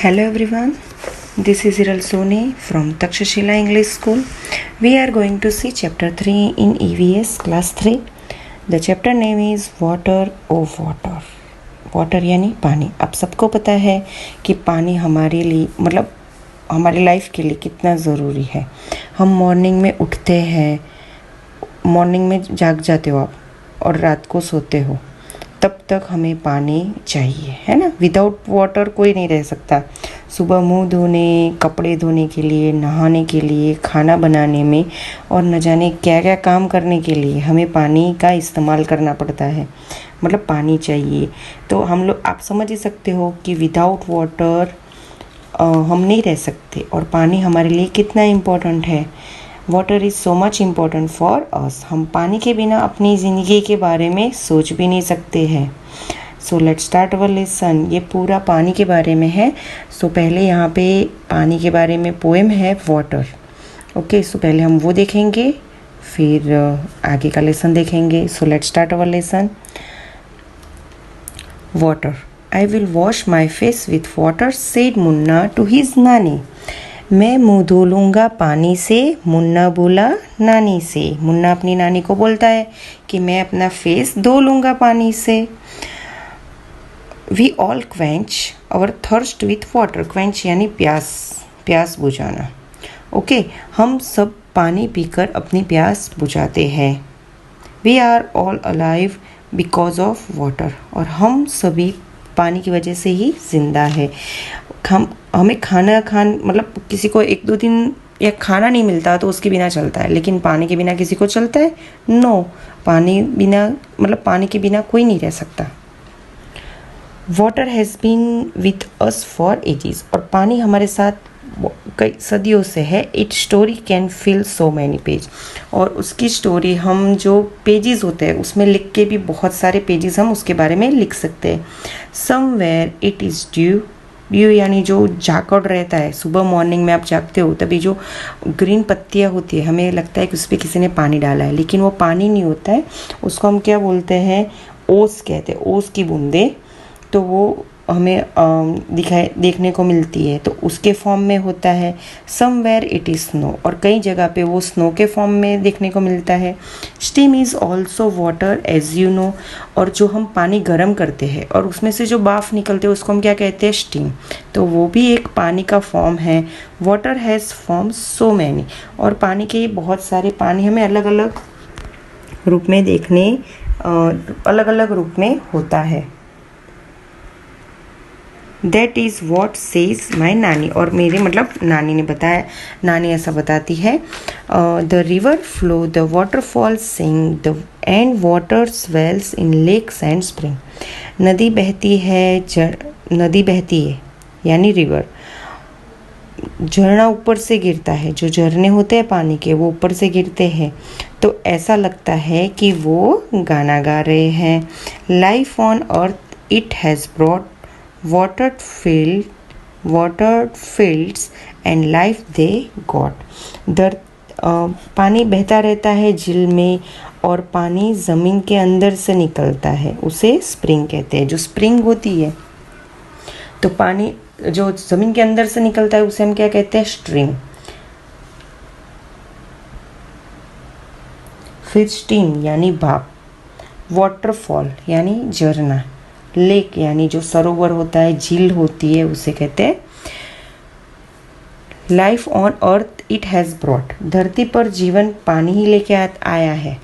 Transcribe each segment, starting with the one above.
Hello everyone, this is Hiral Soni from Takshashila English School. We are going to see chapter 3 in EVS class 3. The chapter name is Water of Water. Water यानी पानी. आप सबको पता है कि पानी हमारे लिए हमारी लाइफ के लिए कितना ज़रूरी है. हम मॉर्निंग में उठते हैं, मॉर्निंग में जाग जाते हो आप और रात को सोते हो, तब तक हमें पानी चाहिए, है ना. विदाउट वाटर कोई नहीं रह सकता. सुबह मुंह धोने, कपड़े धोने के लिए, नहाने के लिए, खाना बनाने में और न जाने क्या क्या काम करने के लिए हमें पानी का इस्तेमाल करना पड़ता है. मतलब पानी चाहिए. तो हम लोग, आप समझ ही सकते हो कि विदाउट वाटर हम नहीं रह सकते. और पानी हमारे लिए कितना इम्पोर्टेंट है. Water is so much important for us. हम पानी के बिना अपनी ज़िंदगी के बारे में सोच भी नहीं सकते हैं. सो लेट्स स्टार्ट अवर लेसन. ये पूरा पानी के बारे में है. सो पहले यहाँ पे पानी के बारे में पोएम है वाटर. ओके, सो पहले हम वो देखेंगे, फिर आगे का लेसन देखेंगे. So let's start our lesson. Water. I will wash my face with water said Munna to his nani. मैं मुंह धो लूँगा पानी से, मुन्ना बोला नानी से. मुन्ना अपनी नानी को बोलता है कि मैं अपना फेस धो लूँगा पानी से. We all quench our thirst with water. Quench यानी प्यास बुझाना. ओके, हम सब पानी पीकर अपनी प्यास बुझाते हैं. We are all alive because of water. और हम सभी पानी की वजह से ही जिंदा है. हमें मतलब किसी को एक दो दिन या खाना नहीं मिलता तो उसके बिना चलता है, लेकिन पानी के बिना किसी को चलता है? नो. पानी के बिना कोई नहीं रह सकता. Water has been with us for ages. और पानी हमारे साथ कई सदियों से है. It story can fill so many page. और उसकी स्टोरी, हम जो पेजेस होते हैं उसमें लिख के भी बहुत सारे पेजेस हम उसके बारे में लिख सकते हैं. Somewhere it is due. Due यानी जो जाकड़ रहता है. सुबह मॉर्निंग में आप जागते हो तभी जो ग्रीन पत्तियाँ होती है, हमें लगता है कि उस पर किसी ने पानी डाला है, लेकिन वो पानी नहीं होता है. उसको हम क्या बोलते हैं? ओस कहते हैं. ओस की बूंदें. तो वो हमें देखने को मिलती है, तो उसके फॉर्म में होता है. Somewhere it is snow. और कई जगह पे वो स्नो के फॉर्म में देखने को मिलता है. Steam is also water as you know. और जो हम पानी गर्म करते हैं और उसमें से जो भाप निकलते हैं उसको हम क्या कहते हैं? स्टीम. तो वो भी एक पानी का फॉर्म है. Water has form so many. और पानी के बहुत सारे, पानी हमें अलग अलग रूप में अलग अलग रूप में होता है. दैट इज़ वॉट सेज माई नानी. और मेरे नानी ने बताया, नानी ऐसा बताती है. The river flow, the waterfall sing, the and water swells in lakes and spring. नदी बहती है यानी रिवर. झरना ऊपर से गिरता है. जो झरने होते हैं पानी के, वो ऊपर से गिरते हैं, तो ऐसा लगता है कि वो गाना गा रहे हैं. Life on earth it has brought water fields and life they got. पानी बहता रहता है झील में और पानी ज़मीन के अंदर से निकलता है. उसे स्प्रिंग कहते हैं. जो स्प्रिंग होती है, तो पानी जो ज़मीन के अंदर से निकलता है उसे हम क्या कहते हैं? स्ट्रीम. फिर स्टीम यानी भाप. वाटरफॉल यानी झरना. लेक यानी जो सरोवर होता है, झील होती है, उसे कहते हैं. Life on earth it has brought. धरती पर जीवन पानी ही लेके आया है.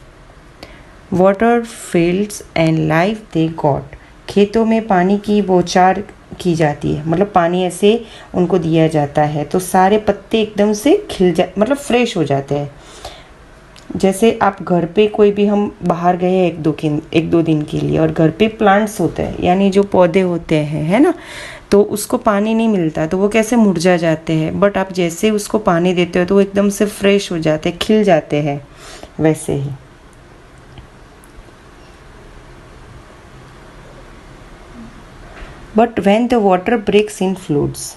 Water fields and life they got. खेतों में पानी की बौछार की जाती है. पानी ऐसे उनको दिया जाता है तो सारे पत्ते एकदम से फ्रेश हो जाते हैं. जैसे आप घर पे, कोई भी हम बाहर गए हैं एक दो दिन के लिए, और घर पे प्लांट्स होते हैं यानी जो पौधे होते हैं, है ना, तो उसको पानी नहीं मिलता तो वो कैसे मुरझा जाते हैं. बट आप जैसे उसको पानी देते हो तो वो एकदम से फ्रेश हो जाते हैं, खिल जाते हैं. वैसे ही but when the water breaks in floods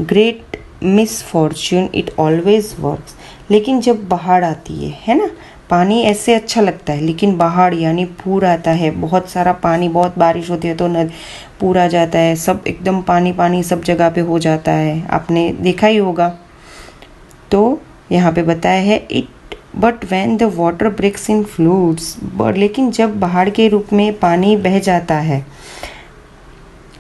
great misfortune it always works. लेकिन जब बाढ़ आती है ना, पानी ऐसे अच्छा लगता है, लेकिन बाढ़ यानी पूर आता है, बहुत सारा पानी, बहुत बारिश होती है तो नद पूर आ जाता है, सब एकदम पानी पानी सब जगह पे हो जाता है, आपने देखा ही होगा। तो यहाँ पे बताया है it but when the water breaks in floods, लेकिन जब बाढ़ के रूप में पानी बह जाता है,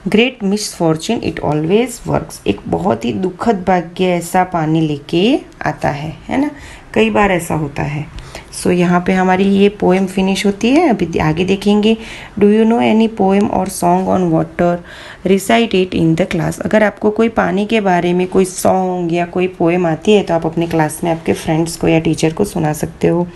great misfortune it always works, एक बहुत ही दुखद भाग्य ऐसा पानी लेके आता है ना, कई बार ऐसा होता है। सो यहाँ पे हमारी ये पोएम फिनिश होती है। अभी आगे देखेंगे, do you know any poem or song on water, recite it in the class. अगर आपको कोई पानी के बारे में कोई सॉन्ग या कोई पोएम आती है तो आप अपने क्लास में आपके फ्रेंड्स को या टीचर को सुना सकते हो।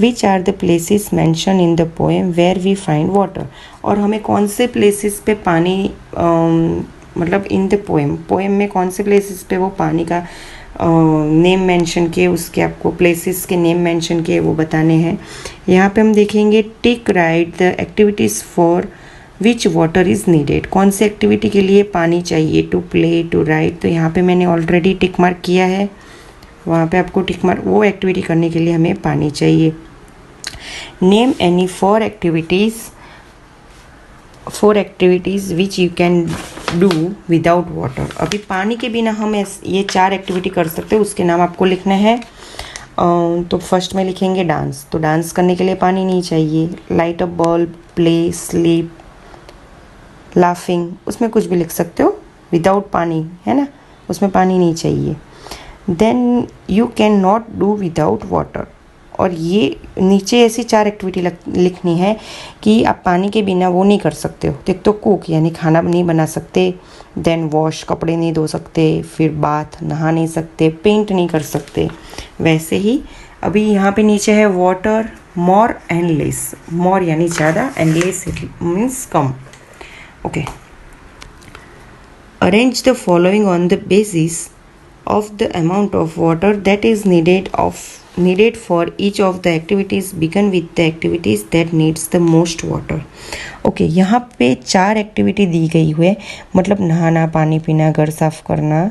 Which are the places mention in the poem where we find water, और हमें कौन से प्लेसेस पे पानी मतलब इन द पोएम में कौन से प्लेसेस पे वो पानी का नेम मेंशन किए, उसके आपको प्लेसेस के नेम मेंशन किए वो बताने हैं। यहाँ पे हम देखेंगे टिक right the activities for which water is needed, कौन से एक्टिविटी के लिए पानी चाहिए, टू प्ले, टू राइट। तो यहाँ पे मैंने ऑलरेडी टिक मार्क किया है, वहाँ पे आपको टिक मार्क, वो एक्टिविटी करने के लिए हमें पानी चाहिए। Name any four activities which you can do without water. अभी पानी के बिना हम ये 4 एक्टिविटी कर सकते हैं, उसके नाम आपको लिखने हैं। तो फर्स्ट में लिखेंगे डांस, तो डांस करने के लिए पानी नहीं चाहिए। लाइट अ बल्ब, प्ले, स्लीप, लाफिंग, उसमें कुछ भी लिख सकते हो, विदाउट पानी, है ना, उसमें पानी नहीं चाहिए। Then you can not do without water, और ये नीचे ऐसी 4 एक्टिविटी लिखनी है कि आप पानी के बिना वो नहीं कर सकते हो। एक तो कुक यानी खाना नहीं बना सकते, देन वॉश कपड़े नहीं धो सकते, फिर बाथ नहा नहीं सकते, पेंट नहीं कर सकते। वैसे ही अभी यहाँ पे नीचे है वाटर, मोर एंड लेस, मोर यानी ज़्यादा and less means come. Okay, arrange the following on the basis of the amount of water that is needed for each of the activities, begin with the activities that needs the most water. Okay, यहाँ पे 4 activity दी गई हुई, मतलब नहाना, पानी पीना, घर साफ करना,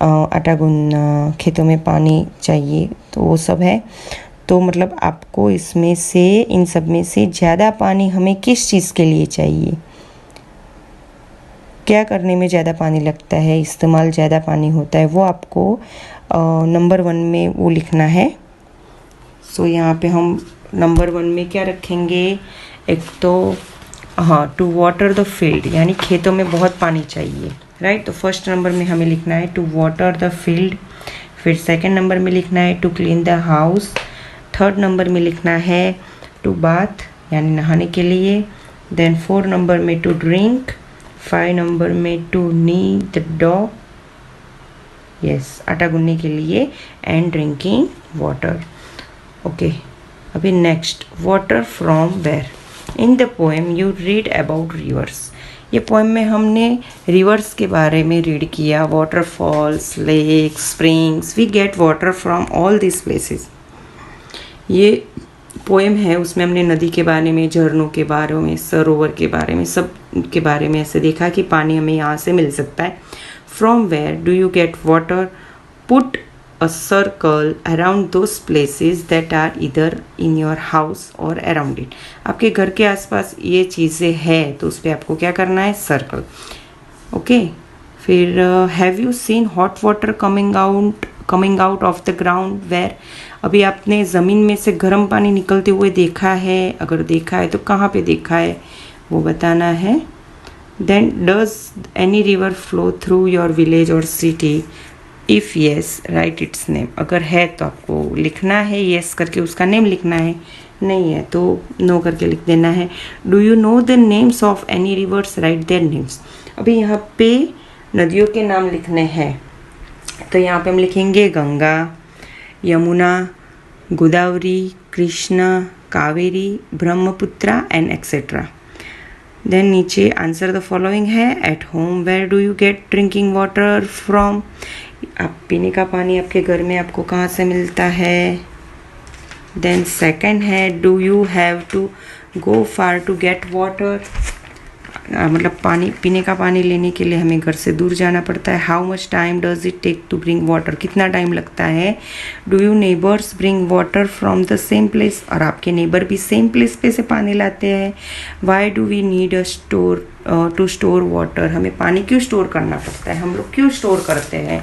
आटा गूंदना, खेतों में पानी चाहिए, तो वो सब है। तो मतलब आपको इसमें से, इन सब में से ज़्यादा पानी हमें किस चीज़ के लिए चाहिए, क्या करने में ज़्यादा पानी लगता है, इस्तेमाल ज़्यादा पानी होता है, वो आपको नंबर 1 में वो लिखना है। सो यहाँ पे हम नंबर 1 में क्या रखेंगे, एक तो हाँ, टू वाटर द फील्ड, यानी खेतों में बहुत पानी चाहिए, राइट। तो फर्स्ट नंबर में हमें लिखना है टू वाटर द फील्ड। फिर सेकंड नंबर में लिखना है to clean the house. Third number में लिखना है टू बाथ, यानी नहाने के लिए। देन 4 नंबर में टू ड्रिंक। 5 नंबर में to knead the dough, yes, आटा गूंदने के लिए, एंड ड्रिंकिंग वाटर। ओके, अभी next, water from where. In the poem you read about rivers. ये पोएम में हमने रिवर्स के बारे में रीड किया, waterfalls, lakes, springs, we get water from all this places. ये पोएम है, उसमें हमने नदी के बारे में, झरनों के बारे में, सरोवर के बारे में, सब के बारे में ऐसे देखा कि पानी हमें यहाँ से मिल सकता है। From where do you get water, put a circle around those places that are इधर इन योर हाउस और अराउंड इट। आपके घर के आसपास ये चीज़ें हैं तो उस पर आपको क्या करना है, सर्कल। ओके, फिर have you seen hot water coming out of the ground where. अभी आपने ज़मीन में से गर्म पानी निकलते हुए देखा है, अगर देखा है तो कहाँ पे देखा है वो बताना है। Then does any river flow through your village और city, if yes write its name. अगर है तो आपको लिखना है येस करके, उसका नेम लिखना है, नहीं है तो नो करके लिख देना है। Do you know the names of any reverse, right their names. अभी यहाँ पे नदियों के नाम लिखने हैं, तो यहाँ पे हम लिखेंगे Ganga, Yamuna, Godavari, Krishna, Kaveri, Brahmaputra and etcetera. Then नीचे आंसर द फॉलोइंग है। At home where do you get drinking water from. आप पीने का पानी आपके घर में आपको कहाँ से मिलता है। देन सेकंड है do you have to go far to get water. मतलब पानी पीने का पानी लेने के लिए हमें घर से दूर जाना पड़ता है। How much time does it take to bring water, कितना टाइम लगता है। Do you neighbours bring water from the same place, और आपके नेबर भी सेम प्लेस पे से पानी लाते हैं। Why do we need a store to store water, हमें पानी क्यों स्टोर करना पड़ता है, हम लोग क्यों स्टोर करते हैं।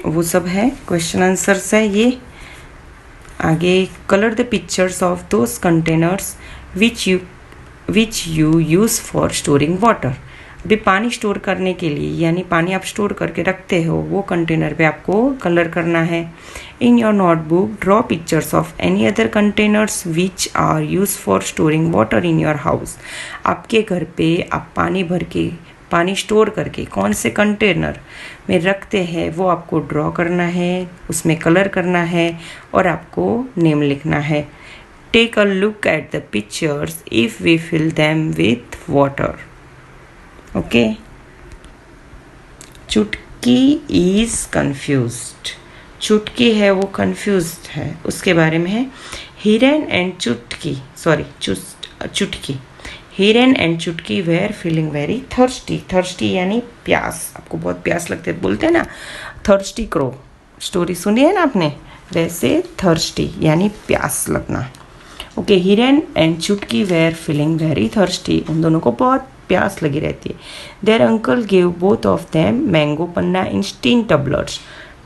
वो सब है क्वेश्चन आंसर्स है ये। आगे colour the pictures of those containers which you use for storing water. अभी पानी स्टोर करने के लिए, यानी पानी आप स्टोर करके रखते हो, वो कंटेनर पे आपको कलर करना है। In your notebook draw pictures of any other containers which are use for storing water in your house. आपके घर पे आप पानी भर के, पानी स्टोर करके कौन से कंटेनर में रखते हैं वो आपको ड्रॉ करना है, उसमें कलर करना है और आपको नेम लिखना है। Take a look at the pictures if we fill them with water. Okay. चुटकी is confused. चुटकी है वो confused है, उसके बारे में है। हिरन एंड चुटकी, चुटकी, हिरन एंड चुटकी were feeling very thirsty. thirsty यानी प्यास, आपको बहुत प्यास लगती है, बोलते हैं ना thirsty crow, स्टोरी सुनी है ना आपने, वैसे thirsty यानी प्यास लगना। ओके, हिरन एंड चुटकी वेयर फीलिंग वेरी थर्स्टी, उन दोनों को बहुत प्यास लगी रहती है। There uncle give both of them mango panna in steel tumblers.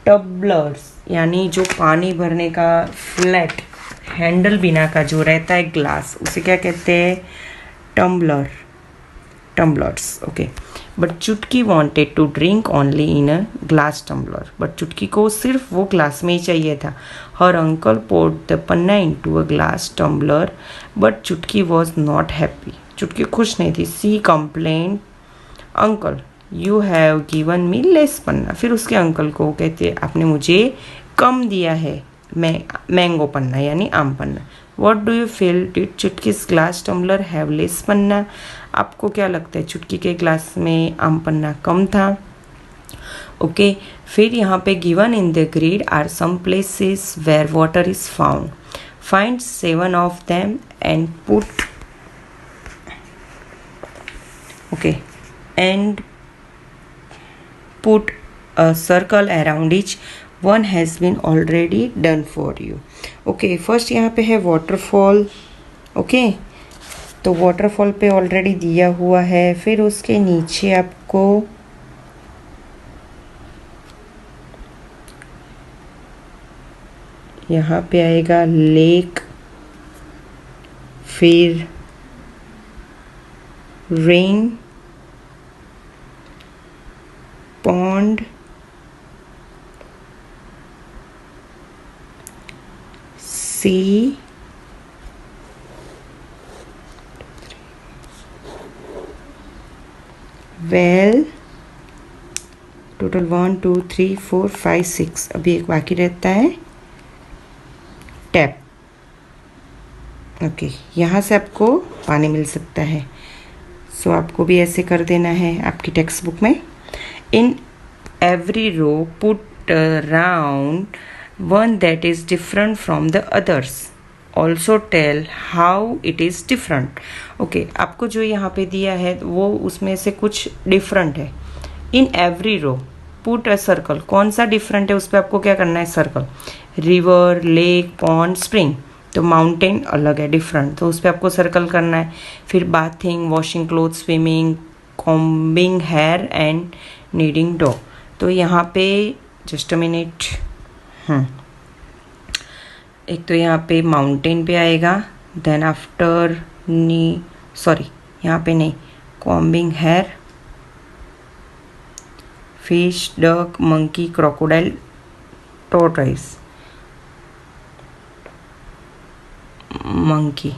Tumblers यानी जो पानी भरने का फ्लैट हैंडल बिना का जो रहता है ग्लास, उसे क्या कहते हैं, tumbler, tumblers. Okay, but Chutki wanted to drink only in a glass tumbler, but Chutki को सिर्फ वो ग्लास में ही चाहिए था। Her uncle poured the panna into a glass tumbler but Chutki was not happy, Chutki खुश नहीं थी। She complain uncle you have given me less panna, फिर उसके अंकल को कहते आपने मुझे कम दिया है मैंगो पन्ना यानी आम panna. What do you feel, did Chutki's glass tumbler have less panna, आपको क्या लगता है चुटकी के ग्लास में आम पन्ना कम था। ओके, फिर यहाँ पे given in the grid are some places where water is found, find 7 of them and put a circle around each one has been already done for you. Okay, first यहाँ पे है waterfall. Okay, तो waterfall पे already दिया हुआ है। फिर उसके नीचे आपको यहाँ पे आएगा लेक, फिर रेन, पॉन्ड, सी, वेल, टोटल 1 2 3 4 5 6, अभी एक बाकी रहता है टैप। ओके, यहाँ से आपको पानी मिल सकता है। सो आपको भी ऐसे कर देना है आपकी टेक्स्ट बुक में। In every row put round one that is different from the others, also tell how it is different. Okay, आपको जो यहाँ पे दिया है वो उसमें से कुछ डिफरेंट है। In every row put a circle, कौन सा डिफरेंट है उस पर आपको क्या करना है, circle. River, lake, pond, spring, तो माउंटेन अलग है, डिफरेंट, तो उस पर आपको सर्कल करना है। फिर bathing, washing cloth, swimming, combing hair and kneading dough, तो यहाँ पे जस्ट अ मिनट, एक तो यहाँ पे माउंटेन पे आएगा, देन आफ्टर यहाँ पे नहीं, combing hair, fish, duck, monkey, crocodile, tortoise, monkey,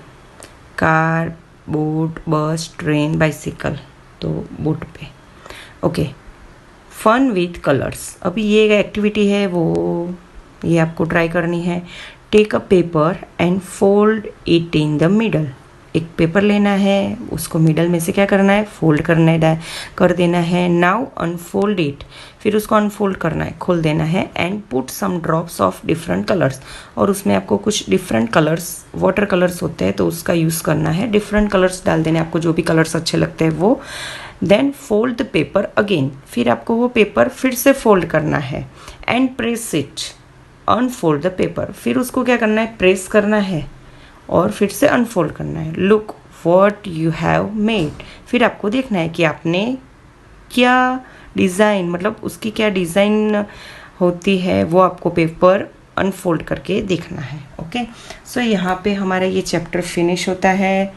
car, boat, bus, train, bicycle, तो बोट पे। ओके, फन विथ कलर्स, अभी ये एक्टिविटी है वो ये आपको ट्राई करनी है। Take a paper and fold it in the middle, एक पेपर लेना है, उसको मिडल में से क्या करना है, फोल्ड करना है, कर देना है। नाउ अनफोल्ड इट, फिर उसको अनफोल्ड करना है, खोल देना है, and put some drops of different colours, और उसमें आपको कुछ डिफरेंट कलर्स, वाटर कलर्स होते हैं तो उसका यूज़ करना है, डिफरेंट कलर्स डाल देने, आपको जो भी कलर्स अच्छे लगते हैं वो। Then fold the paper again, फिर आपको वो पेपर फिर से फोल्ड करना है, and press it, unfold the paper, फिर उसको क्या करना है, प्रेस करना है और फिर से अनफोल्ड करना है। Look what you have made, फिर आपको देखना है कि आपने क्या डिज़ाइन, मतलब उसकी क्या डिज़ाइन होती है वो आपको पेपर अनफोल्ड करके देखना है। ओके, सो यहाँ पे हमारा ये चैप्टर फिनिश होता है।